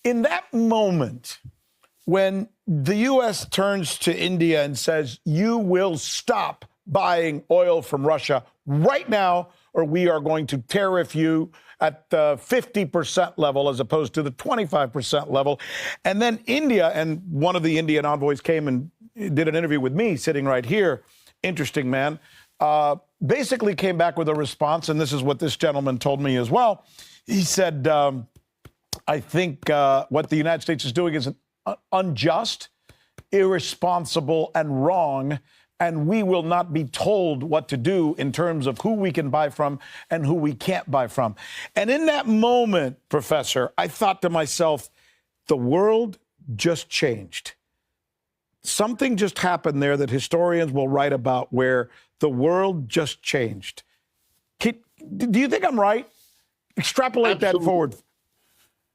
In that moment, when the U.S. turns to India and says, you will stop buying oil from Russia right now, or we are going to tariff you at the 50% level as opposed to the 25% level. And then India, and one of the Indian envoys came and did an interview with me sitting right here. Interesting, man. Basically came back with a response, and this is what this gentleman told me as well. He said, I think what the United States is doing is unjust, irresponsible, and wrong, and we will not be told what to do in terms of who we can buy from and who we can't buy from. And in that moment, Professor, I thought to myself, the world just changed. Something just happened there that historians will write about where the world just changed. Do you think I'm right? Extrapolate Absolutely. that forward.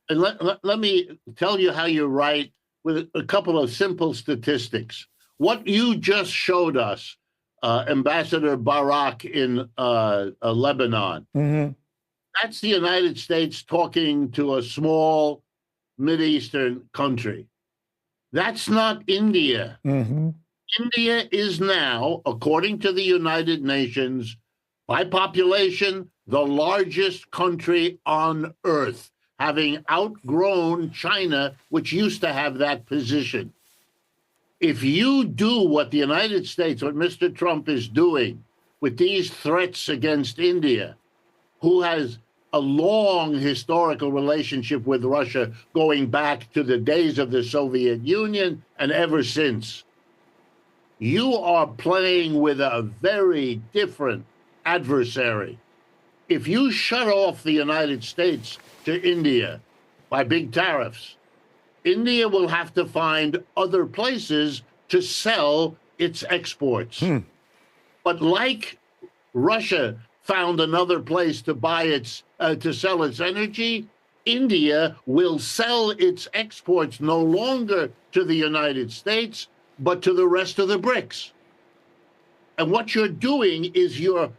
And let me tell you how you're right with a couple of simple statistics. What you just showed us, Ambassador Barak in Lebanon, that's the United States talking to a small Mideastern country. That's not India. India is now, according to the United Nations, by population, the largest country on earth, having outgrown China, which used to have that position. If you do what the United States, what Mr. Trump is doing with these threats against India, who has a long historical relationship with Russia going back to the days of the Soviet Union and ever since, you are playing with a very different adversary. If you shut off the United States to India by big tariffs, India will have to find other places to sell its exports. But like Russia found another place to buy its to sell its energy, India will sell its exports no longer to the United States, but to the rest of the BRICS. And what you're doing is you're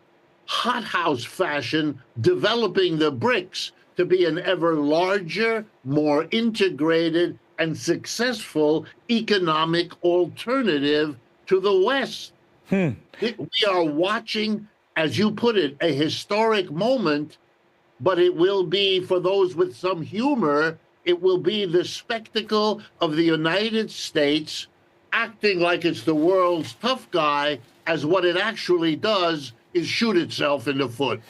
hothouse fashion developing the BRICS to be an ever larger, more integrated, and successful economic alternative to the West. We are watching, as you put it, a historic moment, but it will be, for those with some humor, it will be the spectacle of the United States acting like it's the world's tough guy, as what it actually does is shoot itself in the foot.